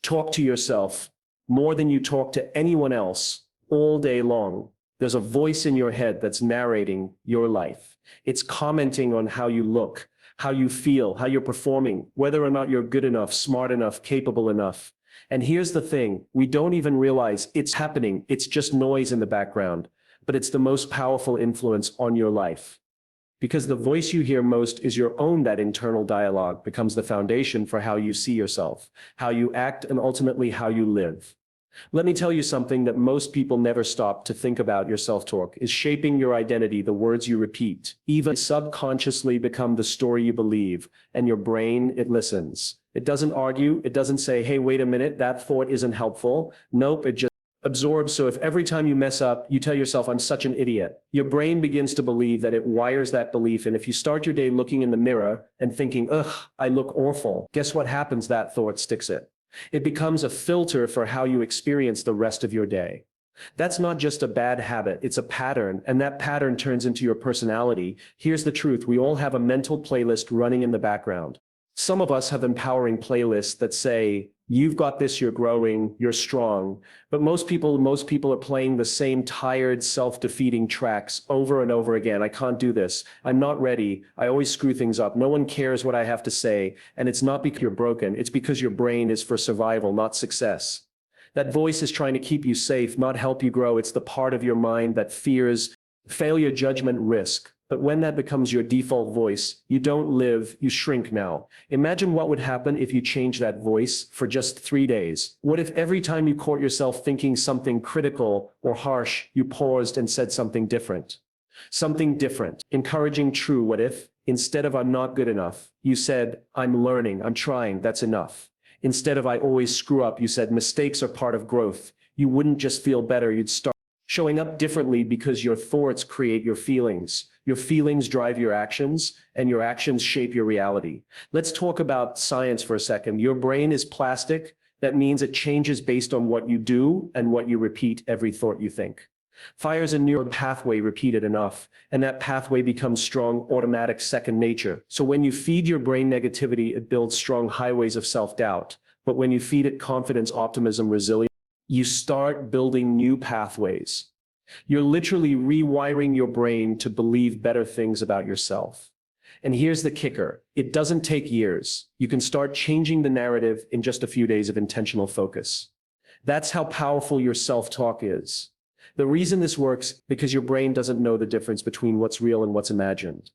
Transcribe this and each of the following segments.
talk to yourself more than you talk to anyone else all day long. There's a voice in your head that's narrating your life. It's commenting on how you look, how you feel, how you're performing, whether or not you're good enough, smart enough, capable enough. And here's the thing, we don't even realize it's happening. It's just noise in the background, but it's the most powerful influence on your life. Because the voice you hear most is your own. That internal dialogue becomes the foundation for how you see yourself, how you act, and ultimately how you live. Let me tell you something that most people never stop to think about. Your self-talk is shaping your identity. The words you repeat, even subconsciously, become the story you believe, and your brain, it listens. It doesn't argue. It doesn't say, hey, wait a minute, that thought isn't helpful. Nope, it just absorbs. So if every time you mess up, you tell yourself, I'm such an idiot, your brain begins to believe that. It wires that belief. And if you start your day looking in the mirror and thinking, ugh, I look awful, guess what happens? That thought sticks it. It becomes a filter for how you experience the rest of your day. That's not just a bad habit, it's a pattern, and that pattern turns into your personality. Here's the truth, we all have a mental playlist running in the background. Some of us have empowering playlists that say, you've got this, you're growing, you're strong. But most people are playing the same tired, self-defeating tracks over and over again. I can't do this. I'm not ready. I always screw things up. No one cares what I have to say. And it's not because you're broken. It's because your brain is for survival, not success. That voice is trying to keep you safe, not help you grow. It's the part of your mind that fears failure, judgment, risk. But when that becomes your default voice, you don't live, you shrink now. Imagine what would happen if you change that voice for just 3 days. What if every time you caught yourself thinking something critical or harsh, you paused and said something different? Something different, encouraging, true. What if, instead of I'm not good enough, you said, I'm learning, I'm trying, that's enough. Instead of I always screw up, you said mistakes are part of growth. You wouldn't just feel better, you'd start showing up differently, because your thoughts create your feelings. Your feelings drive your actions, and your actions shape your reality. Let's talk about science for a second. Your brain is plastic. That means it changes based on what you do and what you repeat. Every thought you think fires a neural pathway repeated enough, and that pathway becomes strong, automatic, second nature. So when you feed your brain negativity, it builds strong highways of self-doubt. But when you feed it confidence, optimism, resilience, you start building new pathways. You're literally rewiring your brain to believe better things about yourself. And here's the kicker. It doesn't take years. You can start changing the narrative in just a few days of intentional focus. That's how powerful your self-talk is. The reason this works, because your brain doesn't know the difference between what's real and what's imagined.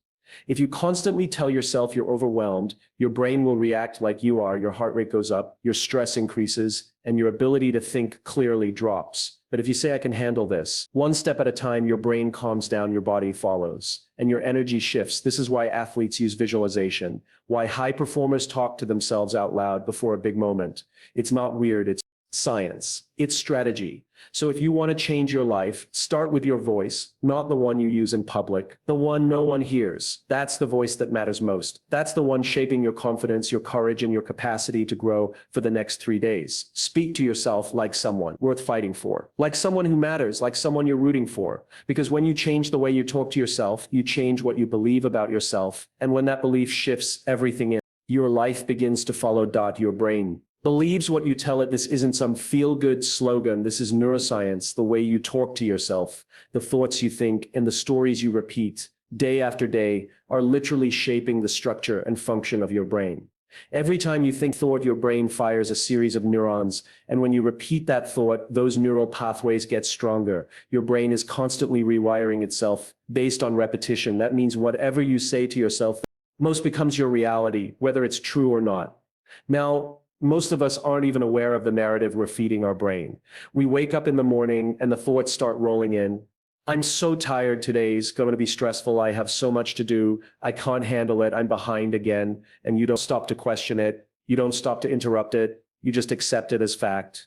If you constantly tell yourself you're overwhelmed, your brain will react like you are. Your heart rate goes up, your stress increases, and your ability to think clearly drops. But if you say, I can handle this, one step at a time, your brain calms down, your body follows, and your energy shifts. This is why athletes use visualization, why high performers talk to themselves out loud before a big moment. It's not weird, it's science. It's strategy. So if you want to change your life, start with your voice, not the one you use in public, the one no one hears. That's the voice that matters most. That's the one shaping your confidence, your courage, and your capacity to grow for the next 3 days. Speak to yourself like someone worth fighting for, like someone who matters, like someone you're rooting for. Because when you change the way you talk to yourself, you change what you believe about yourself. And when that belief shifts everything in your life begins to follow. Your brain believes what you tell it. This isn't some feel-good slogan. This is neuroscience. The way you talk to yourself, the thoughts you think, and the stories you repeat day after day are literally shaping the structure and function of your brain. Every time you think thought, your brain fires a series of neurons. And when you repeat that thought, those neural pathways get stronger. Your brain is constantly rewiring itself based on repetition. That means whatever you say to yourself most becomes your reality, whether it's true or not. Now, most of us aren't even aware of the narrative we're feeding our brain. We wake up in the morning and the thoughts start rolling in. I'm so tired, today's going to be stressful, I have so much to do, I can't handle it, I'm behind again. And you don't stop to question it, you don't stop to interrupt it, you just accept it as fact.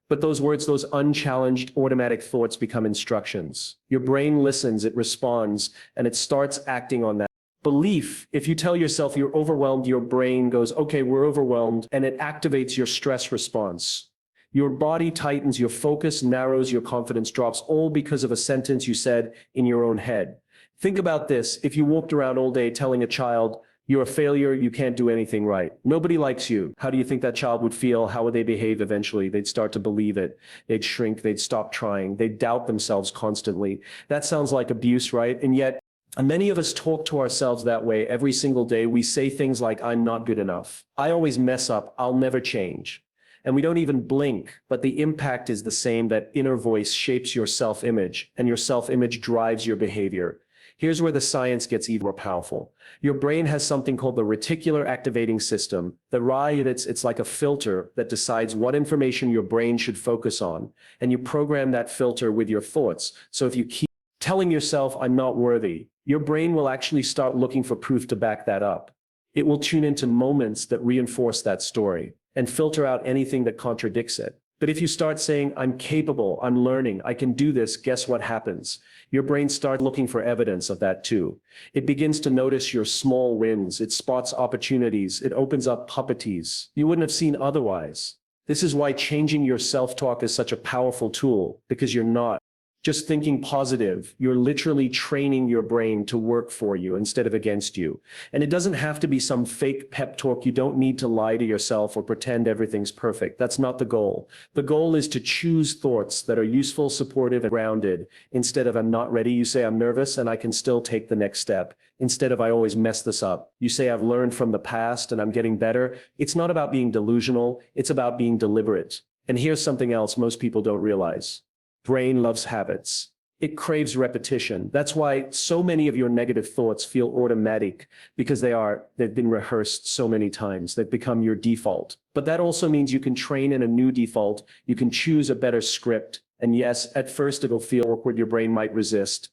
But those words, those unchallenged automatic thoughts become instructions. Your brain listens, it responds, and it starts acting on that belief. If you tell yourself you're overwhelmed, your brain goes, okay, we're overwhelmed, and it activates your stress response. Your body tightens, your focus narrows, your confidence drops, all because of a sentence you said in your own head. Think about this. If you walked around all day telling a child, You're a failure. You can't do anything right. Nobody likes you. How do you think that child would feel? How would they behave eventually? They'd start to believe it. They'd shrink. They'd stop trying. They'd doubt themselves constantly. That sounds like abuse, right? And yet, many of us talk to ourselves that way every single day. We say things like, I'm not good enough. I always mess up. I'll never change. And we don't even blink, but the impact is the same. That inner voice shapes your self-image, and your self-image drives your behavior. Here's where the science gets even more powerful. Your brain has something called the reticular activating system. The RAI, it's like a filter that decides what information your brain should focus on. And you program that filter with your thoughts. So if you keep telling yourself, I'm not worthy, your brain will actually start looking for proof to back that up. It will tune into moments that reinforce that story and filter out anything that contradicts it. But if you start saying, I'm capable, I'm learning, I can do this, guess what happens? Your brain starts looking for evidence of that too. It begins to notice your small wins. It spots opportunities. It opens up puppities you wouldn't have seen otherwise. This is why changing your self-talk is such a powerful tool, because you're not just thinking positive. You're literally training your brain to work for you instead of against you. And it doesn't have to be some fake pep talk. You don't need to lie to yourself or pretend everything's perfect. That's not the goal. The goal is to choose thoughts that are useful, supportive, and grounded. Instead of I'm not ready, you say I'm nervous and I can still take the next step. Instead of I always mess this up, you say I've learned from the past and I'm getting better. It's not about being delusional. It's about being deliberate. And here's something else most people don't realize. Brain loves habits. It craves repetition. That's why so many of your negative thoughts feel automatic, because they've been rehearsed so many times. They've become your default. But that also means you can train in a new default. You can choose a better script. And yes, at first it'll feel awkward. Your brain might resist.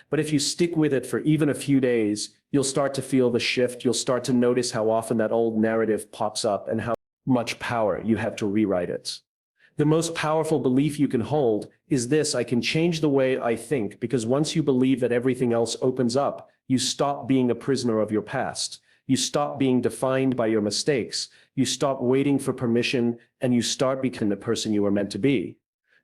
But if you stick with it for even a few days, you'll start to feel the shift. You'll start to notice how often that old narrative pops up and how much power you have to rewrite it. The most powerful belief you can hold is this: I can change the way I think, because once you believe that, everything else opens up. You stop being a prisoner of your past. You stop being defined by your mistakes. You stop waiting for permission, and you start becoming the person you were meant to be.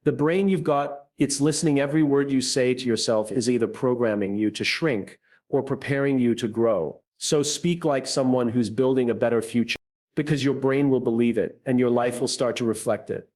The brain you've got, it's listening. Every word you say to yourself is either programming you to shrink or preparing you to grow. So speak like someone who's building a better future, because your brain will believe it and your life will start to reflect it.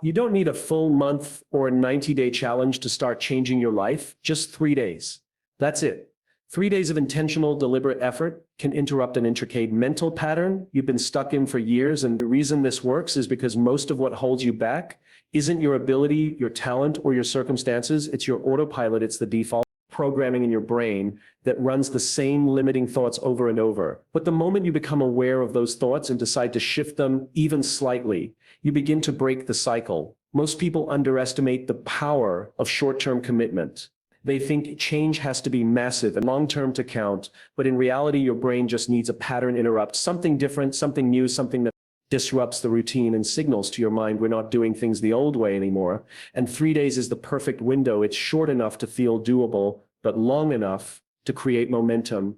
You don't need a full month or a 90-day challenge to start changing your life. Just 3 days. That's it. 3 days of intentional, deliberate effort can interrupt an intricate mental pattern you've been stuck in for years. And the reason this works is because most of what holds you back isn't your ability, your talent, or your circumstances. It's your autopilot. It's the default programming in your brain that runs the same limiting thoughts over and over. But the moment you become aware of those thoughts and decide to shift them even slightly, you begin to break the cycle. Most people underestimate the power of short-term commitment. They think change has to be massive and long-term to count, but in reality, your brain just needs a pattern interrupt, something different, something new, something that disrupts the routine and signals to your mind we're not doing things the old way anymore. And 3 days is the perfect window. It's short enough to feel doable, but long enough to create momentum.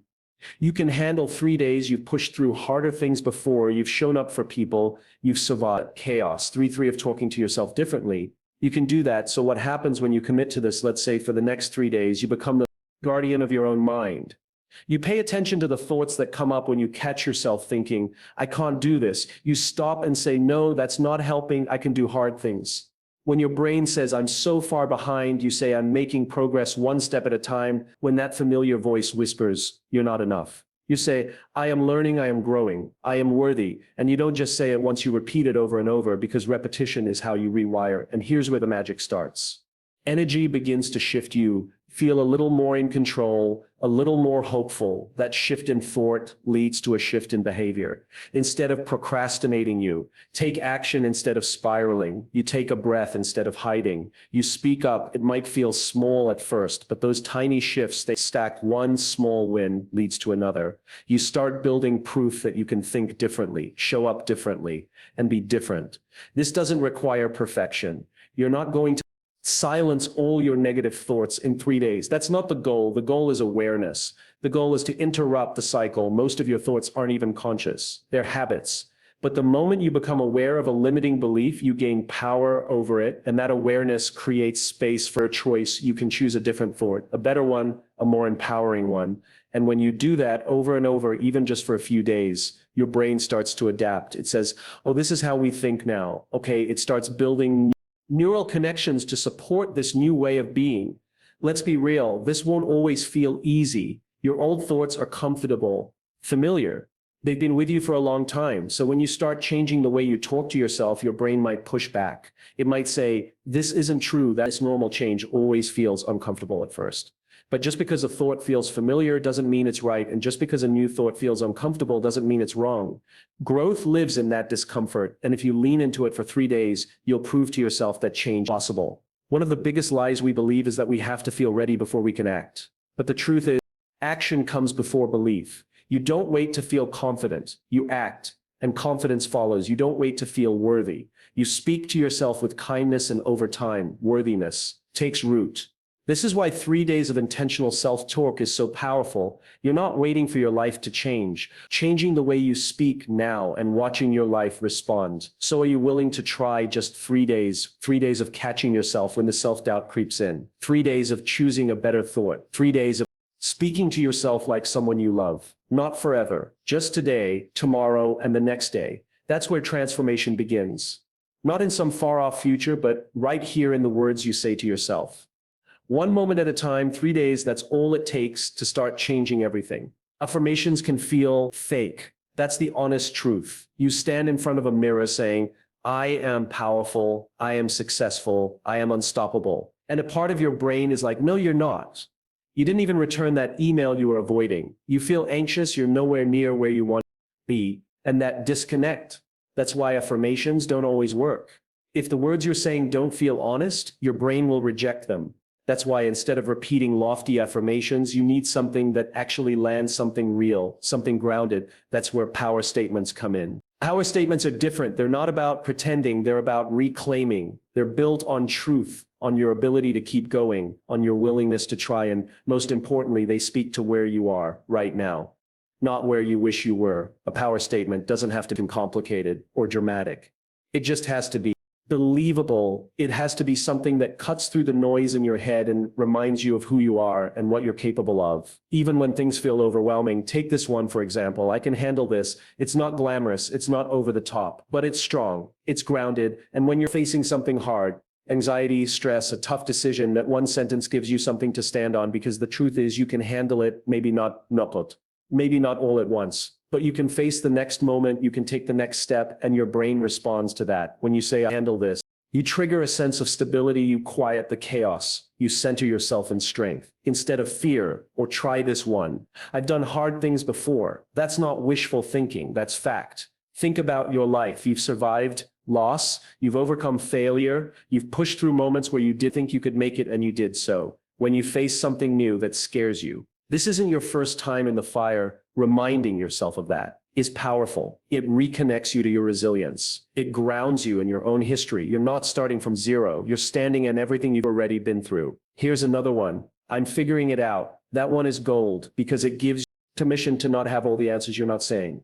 You can handle 3 days. You've pushed through harder things before. You've shown up for people. You've survived chaos. 3-3 of talking to yourself differently. You can do that. So what happens when you commit to this? Let's say for the next 3 days, you become the guardian of your own mind. You pay attention to the thoughts that come up when you catch yourself thinking, I can't do this. You stop and say, no, that's not helping. I can do hard things. When your brain says, I'm so far behind, you say, I'm making progress one step at a time. When that familiar voice whispers, you're not enough. You say, I am learning, I am growing, I am worthy. And you don't just say it once, you repeat it over and over, because repetition is how you rewire. And here's where the magic starts. Energy begins to shift. You feel a little more in control, a little more hopeful. That shift in thought leads to a shift in behavior. Instead of procrastinating, you take action instead of spiraling. You take a breath instead of hiding. You speak up. It might feel small at first, but those tiny shifts, they stack. One small win leads to another. You start building proof that you can think differently, show up differently, and be different. This doesn't require perfection. You're not going to silence all your negative thoughts in 3 days. That's not the goal. The goal is awareness. The goal is to interrupt the cycle. Most of your thoughts aren't even conscious. They're habits. But the moment you become aware of a limiting belief, you gain power over it. And that awareness creates space for a choice. You can choose a different thought, a better one, a more empowering one. And when you do that over and over, even just for a few days, your brain starts to adapt. It says, oh, this is how we think now. Okay, it starts building neural connections to support this new way of being. Let's be real, this won't always feel easy. Your old thoughts are comfortable, familiar. They've been with you for a long time. So when you start changing the way you talk to yourself, your brain might push back. It might say, this isn't true. That normal change always feels uncomfortable at first. But just because a thought feels familiar doesn't mean it's right. And just because a new thought feels uncomfortable doesn't mean it's wrong. Growth lives in that discomfort. And if you lean into it for 3 days, you'll prove to yourself that change is possible. One of the biggest lies we believe is that we have to feel ready before we can act. But the truth is, action comes before belief. You don't wait to feel confident. You act, and confidence follows. You don't wait to feel worthy. You speak to yourself with kindness, and over time, worthiness takes root. This is why 3 days of intentional self-talk is so powerful. You're not waiting for your life to change. Changing the way you speak now and watching your life respond. So are you willing to try just 3 days? 3 days of catching yourself when the self-doubt creeps in. 3 days of choosing a better thought. 3 days of speaking to yourself like someone you love. Not forever. Just today, tomorrow, and the next day. That's where transformation begins. Not in some far-off future, but right here in the words you say to yourself. One moment at a time, 3 days, that's all it takes to start changing everything. Affirmations can feel fake. That's the honest truth. You stand in front of a mirror saying, I am powerful, I am successful, I am unstoppable. And a part of your brain is like, no, you're not. You didn't even return that email you were avoiding. You feel anxious, you're nowhere near where you want to be. And that disconnect, that's why affirmations don't always work. If the words you're saying don't feel honest, your brain will reject them. That's why instead of repeating lofty affirmations, you need something that actually lands, something real, something grounded. That's where power statements come in. Power statements are different. They're not about pretending. They're about reclaiming. They're built on truth, on your ability to keep going, on your willingness to try. And most importantly, they speak to where you are right now, not where you wish you were. A power statement doesn't have to be complicated or dramatic. It just has to be believable. It has to be something that cuts through the noise in your head and reminds you of who you are and what you're capable of. Even when things feel overwhelming, take this one, for example. I can handle this. It's not glamorous. It's not over the top, but it's strong. It's grounded. And when you're facing something hard, anxiety, stress, a tough decision, that one sentence gives you something to stand on, because the truth is you can handle it, maybe not all at once. But you can face the next moment, you can take the next step, and your brain responds to that. When you say, I handle this, you trigger a sense of stability, you quiet the chaos, you center yourself in strength, instead of fear, or try this one. I've done hard things before. That's not wishful thinking, that's fact. Think about your life. You've survived loss, you've overcome failure, you've pushed through moments where you did think you could make it, and you did so. When you face something new that scares you, this isn't your first time in the fire. Reminding yourself of that is powerful. It reconnects you to your resilience. It grounds you in your own history. You're not starting from zero. You're standing in everything you've already been through. Here's another one. I'm figuring it out. That one is gold because it gives you permission to not have all the answers. You're not saying,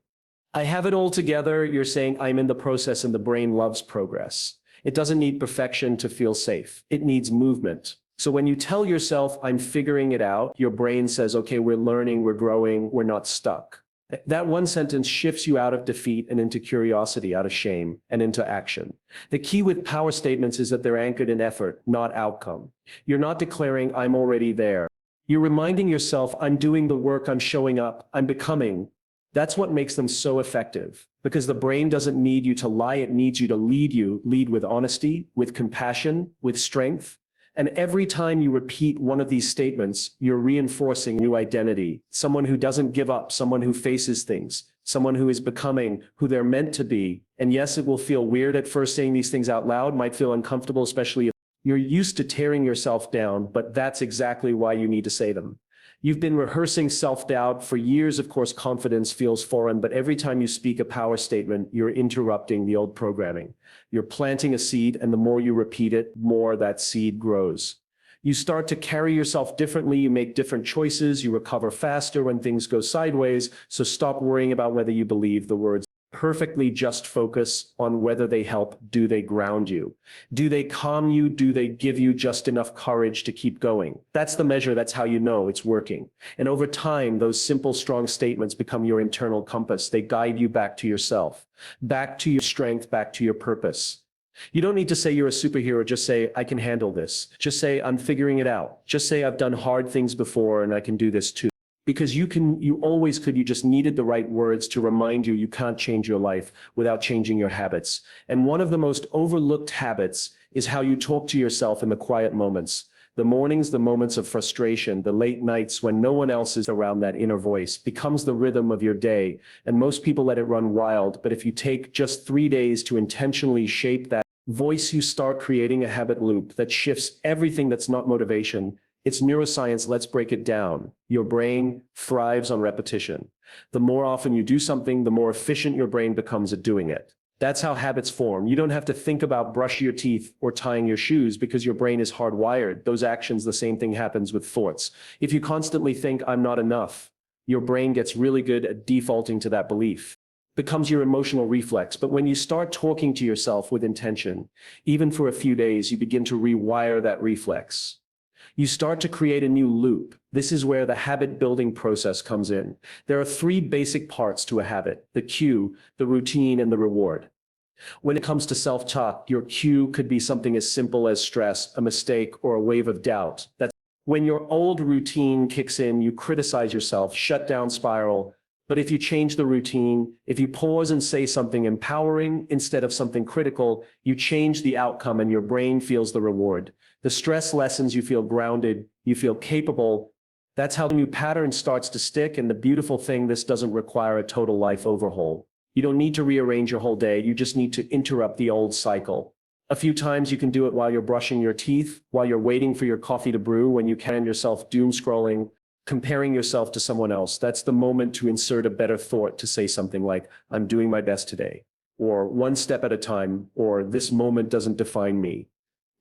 I have it all together. You're saying, I'm in the process, and the brain loves progress. It doesn't need perfection to feel safe. It needs movement. So when you tell yourself, I'm figuring it out, your brain says, okay, we're learning, we're growing, we're not stuck. That one sentence shifts you out of defeat and into curiosity, out of shame, and into action. The key with power statements is that they're anchored in effort, not outcome. You're not declaring, I'm already there. You're reminding yourself, I'm doing the work, I'm showing up, I'm becoming. That's what makes them so effective, because the brain doesn't need you to lie, it needs you to lead with honesty, with compassion, with strength. And every time you repeat one of these statements, you're reinforcing new identity, someone who doesn't give up, someone who faces things, someone who is becoming who they're meant to be. And yes, it will feel weird at first saying these things out loud, might feel uncomfortable, especially if you're used to tearing yourself down, but that's exactly why you need to say them. You've been rehearsing self-doubt for years. Of course, confidence feels foreign, but every time you speak a power statement, you're interrupting the old programming. You're planting a seed, and the more you repeat it, more that seed grows. You start to carry yourself differently, you make different choices, you recover faster when things go sideways, so stop worrying about whether you believe the words. perfectly just focus on whether they help. Do they ground you? Do they calm you? Do they give you just enough courage to keep going? That's the measure. That's how you know it's working. And over time, those simple, strong statements become your internal compass. They guide you back to yourself, back to your strength, back to your purpose. You don't need to say you're a superhero. Just say, I can handle this. Just say, I'm figuring it out. Just say, I've done hard things before and I can do this too. Because you always could, you just needed the right words to remind you can't change your life without changing your habits. And one of the most overlooked habits is how you talk to yourself in the quiet moments. The mornings, the moments of frustration, the late nights when no one else is around. That inner voice becomes the rhythm of your day. And most people let it run wild. But if you take just 3 days to intentionally shape that voice, you start creating a habit loop that shifts everything. That's not motivation. It's neuroscience. Let's break it down. Your brain thrives on repetition. The more often you do something, the more efficient your brain becomes at doing it. That's how habits form. You don't have to think about brushing your teeth or tying your shoes because your brain is hardwired. Those actions, the same thing happens with thoughts. If you constantly think, I'm not enough, your brain gets really good at defaulting to that belief. Becomes your emotional reflex. But when you start talking to yourself with intention, even for a few days, you begin to rewire that reflex. You start to create a new loop. This is where the habit building process comes in. There are 3 basic parts to a habit: the cue, the routine, and the reward. When it comes to self-talk, your cue could be something as simple as stress, a mistake, or a wave of doubt. That's when your old routine kicks in. You criticize yourself, shut down spiral. But if you change the routine, if you pause and say something empowering instead of something critical, you change the outcome and your brain feels the reward. The stress lessens, you feel grounded, you feel capable. That's how the new pattern starts to stick. And the beautiful thing, this doesn't require a total life overhaul. You don't need to rearrange your whole day. You just need to interrupt the old cycle. A few times you can do it while you're brushing your teeth, while you're waiting for your coffee to brew, when you find yourself doom scrolling, comparing yourself to someone else. That's the moment to insert a better thought, to say something like, I'm doing my best today, or one step at a time, or this moment doesn't define me.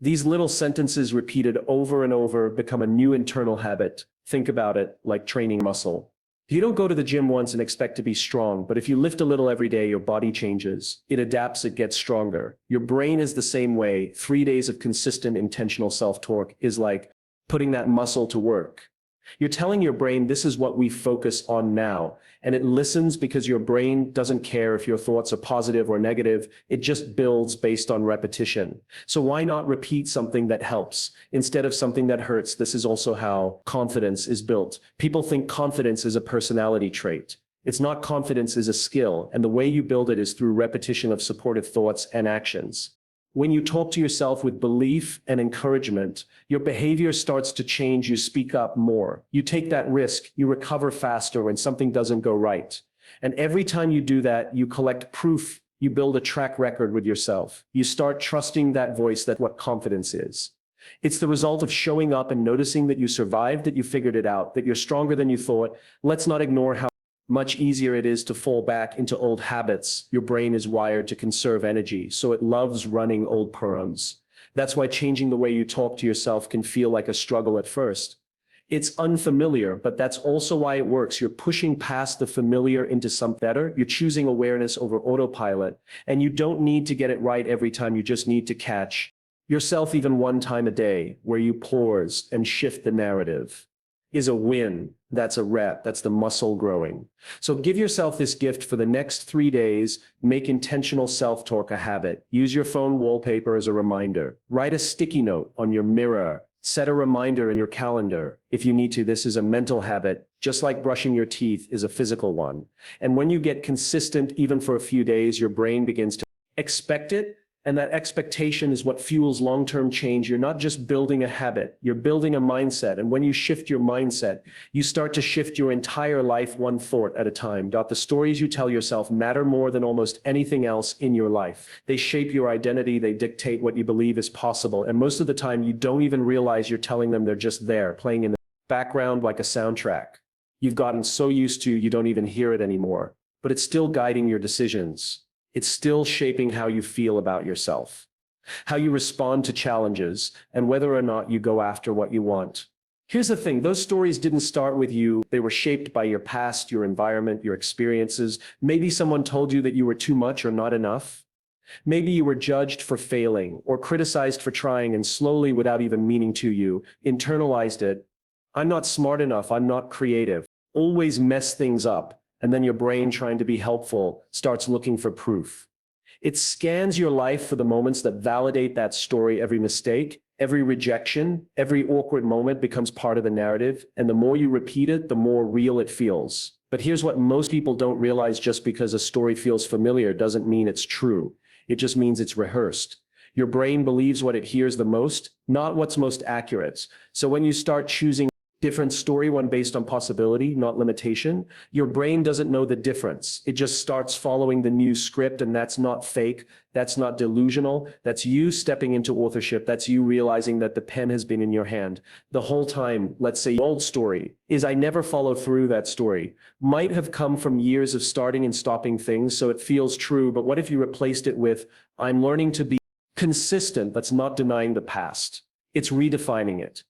These little sentences repeated over and over become a new internal habit. Think about it like training muscle. You don't go to the gym once and expect to be strong, but if you lift a little every day, your body changes. It adapts, it gets stronger. Your brain is the same way. 3 days of consistent, intentional self-talk is like putting that muscle to work. You're telling your brain, this is what we focus on now. And it listens because your brain doesn't care if your thoughts are positive or negative. It just builds based on repetition. So why not repeat something that helps instead of something that hurts? This is also how confidence is built. People think confidence is a personality trait. It's not. Confidence is a skill. And the way you build it is through repetition of supportive thoughts and actions. When you talk to yourself with belief and encouragement, your behavior starts to change. You speak up more. You take that risk. You recover faster when something doesn't go right. And every time you do that, you collect proof. You build a track record with yourself. You start trusting that voice. That's what confidence is. It's the result of showing up and noticing that you survived, that you figured it out, that you're stronger than you thought. Let's not ignore how much easier it is to fall back into old habits. Your brain is wired to conserve energy, so it loves running old programs. That's why changing the way you talk to yourself can feel like a struggle at first. It's unfamiliar, but that's also why it works. You're pushing past the familiar into something better. You're choosing awareness over autopilot, and you don't need to get it right every time. You just need to catch yourself even one time a day, where you pause and shift the narrative. Is a win. That's a rep. That's the muscle growing. So give yourself this gift for the next 3 days. Make intentional self-talk a habit. Use your phone wallpaper as a reminder. Write a sticky note on your mirror. Set a reminder in your calendar. If you need to, this is a mental habit, just like brushing your teeth is a physical one. And when you get consistent, even for a few days, your brain begins to expect it. And that expectation is what fuels long-term change. You're not just building a habit, you're building a mindset. And when you shift your mindset, you start to shift your entire life one thought at a time. The stories you tell yourself matter more than almost anything else in your life. They shape your identity, they dictate what you believe is possible. And most of the time, you don't even realize you're telling them. They're just there, playing in the background like a soundtrack. You've gotten so used to, you don't even hear it anymore. But it's still guiding your decisions. It's still shaping how you feel about yourself, how you respond to challenges, and whether or not you go after what you want. Here's the thing, those stories didn't start with you. They were shaped by your past, your environment, your experiences. Maybe someone told you that you were too much or not enough. Maybe you were judged for failing or criticized for trying, and slowly, without even meaning to, you internalized it. I'm not smart enough. I'm not creative. Always mess things up. And then your brain, trying to be helpful, starts looking for proof. It scans your life for the moments that validate that story. Every mistake, every rejection, every awkward moment becomes part of the narrative. And the more you repeat it, the more real it feels. But here's what most people don't realize: just because a story feels familiar doesn't mean it's true. It just means it's rehearsed. Your brain believes what it hears the most, not what's most accurate. So when you start choosing different story, one based on possibility, not limitation, your brain doesn't know the difference. It just starts following the new script, and that's not fake. That's not delusional. That's you stepping into authorship. That's you realizing that the pen has been in your hand the whole time. Let's say the old story is, I never followed through. That story might have come from years of starting and stopping things, so it feels true. But what if you replaced it with, I'm learning to be consistent? That's not denying the past. It's redefining it.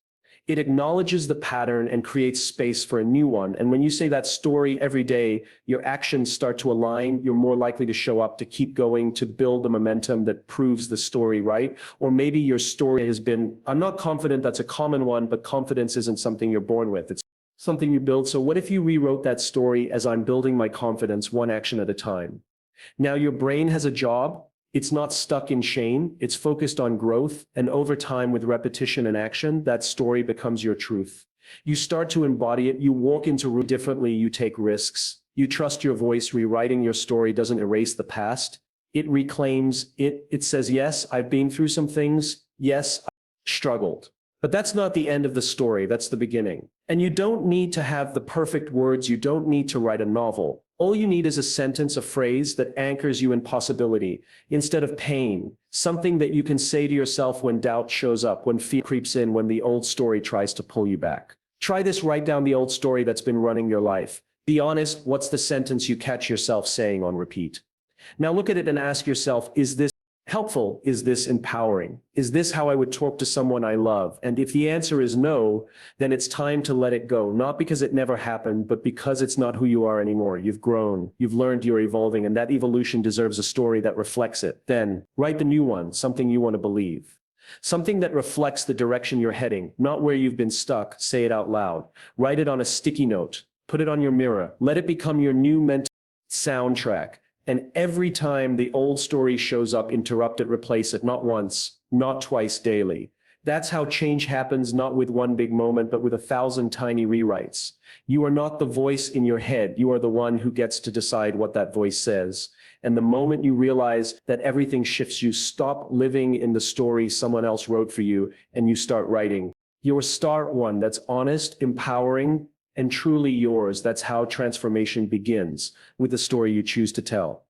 It acknowledges the pattern and creates space for a new one. And when you say that story every day, your actions start to align. You're more likely to show up, to keep going, to build the momentum that proves the story right. Or maybe your story has been, I'm not confident. That's a common one, but confidence isn't something you're born with. It's something you build. So what if you rewrote that story as, I'm building my confidence one action at a time? Now your brain has a job. It's not stuck in shame. It's focused on growth. And over time, with repetition and action, that story becomes your truth. You start to embody it. You walk into room differently. You take risks. You trust your voice. Rewriting your story doesn't erase the past. It reclaims it. It says, yes, I've been through some things. Yes, I struggled. But that's not the end of the story. That's the beginning. And you don't need to have the perfect words. You don't need to write a novel. All you need is a sentence, a phrase that anchors you in possibility instead of pain. Something that you can say to yourself when doubt shows up, when fear creeps in, when the old story tries to pull you back. Try this. Write down the old story that's been running your life. Be honest. What's the sentence you catch yourself saying on repeat? Now look at it and ask yourself, is this helpful? Is this empowering? Is this how I would talk to someone I love? And if the answer is no, then it's time to let it go. Not because it never happened, but because it's not who you are anymore. You've grown, you've learned, you're evolving, and that evolution deserves a story that reflects it. Then write the new one, something you want to believe. Something that reflects the direction you're heading, not where you've been stuck. Say it out loud. Write it on a sticky note. Put it on your mirror. Let it become your new mental soundtrack. And every time the old story shows up, interrupt it, replace it, not once, not twice, daily. That's how change happens, not with one big moment, but with 1,000 tiny rewrites. You are not the voice in your head. You are the one who gets to decide what that voice says. And the moment you realize that, everything shifts. You stop living in the story someone else wrote for you, and you start writing your start one that's honest, empowering, and truly yours. That's how transformation begins, with the story you choose to tell.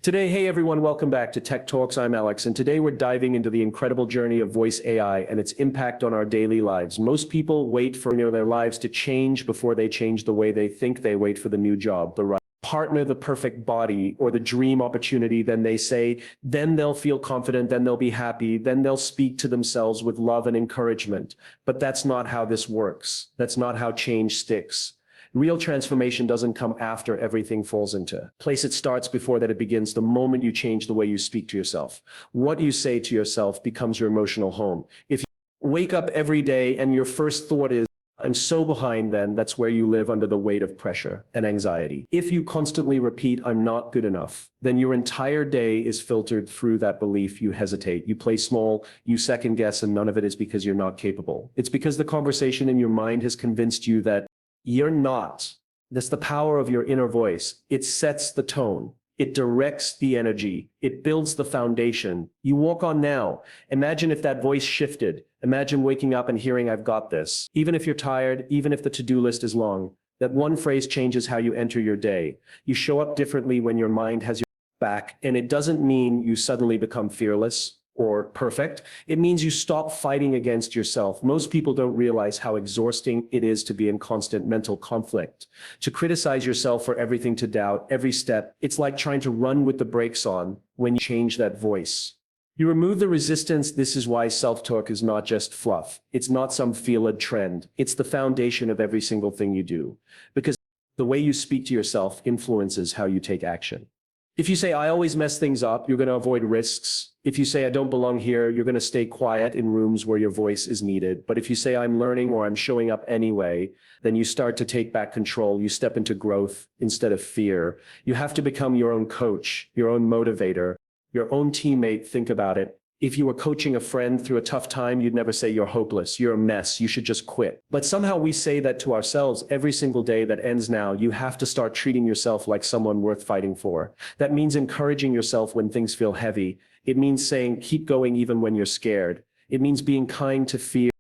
Today, hey everyone, welcome back to Tech Talks. I'm Alex, and today we're diving into the incredible journey of voice AI and its impact on our daily lives. Most people wait for their lives to change before they change the way they think. They wait for the new job, the right partner, the perfect body, or the dream opportunity. Then they say, then they'll feel confident, then they'll be happy, then they'll speak to themselves with love and encouragement. But that's not how this works. That's not how change sticks. Real transformation doesn't come after everything falls into place. It starts before that. It begins the moment you change the way you speak to yourself. What you say to yourself becomes your emotional home. If you wake up every day and your first thought is, I'm so behind, then that's where you live under the weight of pressure and anxiety. If you constantly repeat, I'm not good enough, then your entire day is filtered through that belief. You hesitate, you play small, you second guess, and none of it is because you're not capable. It's because the conversation in your mind has convinced you that you're not. That's the power of your inner voice. It sets the tone. It directs the energy. It builds the foundation. You walk on now. Imagine if that voice shifted. Imagine waking up and hearing, I've got this. Even if you're tired, even if the to-do list is long, that one phrase changes how you enter your day. You show up differently when your mind has your back, and it doesn't mean you suddenly become fearless or perfect. It means you stop fighting against yourself. Most people don't realize how exhausting it is to be in constant mental conflict, to criticize yourself for everything, to doubt every step. It's like trying to run with the brakes on. When you change that voice, You remove the resistance. This is why self-talk is not just fluff. It's not some feel-good trend. It's the foundation of every single thing you do. Because the way you speak to yourself influences how you take action. If you say, I always mess things up, you're going to avoid risks. If you say, I don't belong here, you're going to stay quiet in rooms where your voice is needed. But if you say, I'm learning or I'm showing up anyway, then you start to take back control. You step into growth instead of fear. You have to become your own coach, your own motivator, your own teammate. Think about it. If you were coaching a friend through a tough time, you'd never say you're hopeless, you're a mess, you should just quit. But somehow we say that to ourselves every single day that ends now. You have to start treating yourself like someone worth fighting for. That means encouraging yourself when things feel heavy. It means saying, keep going even when you're scared. It means being kind to fear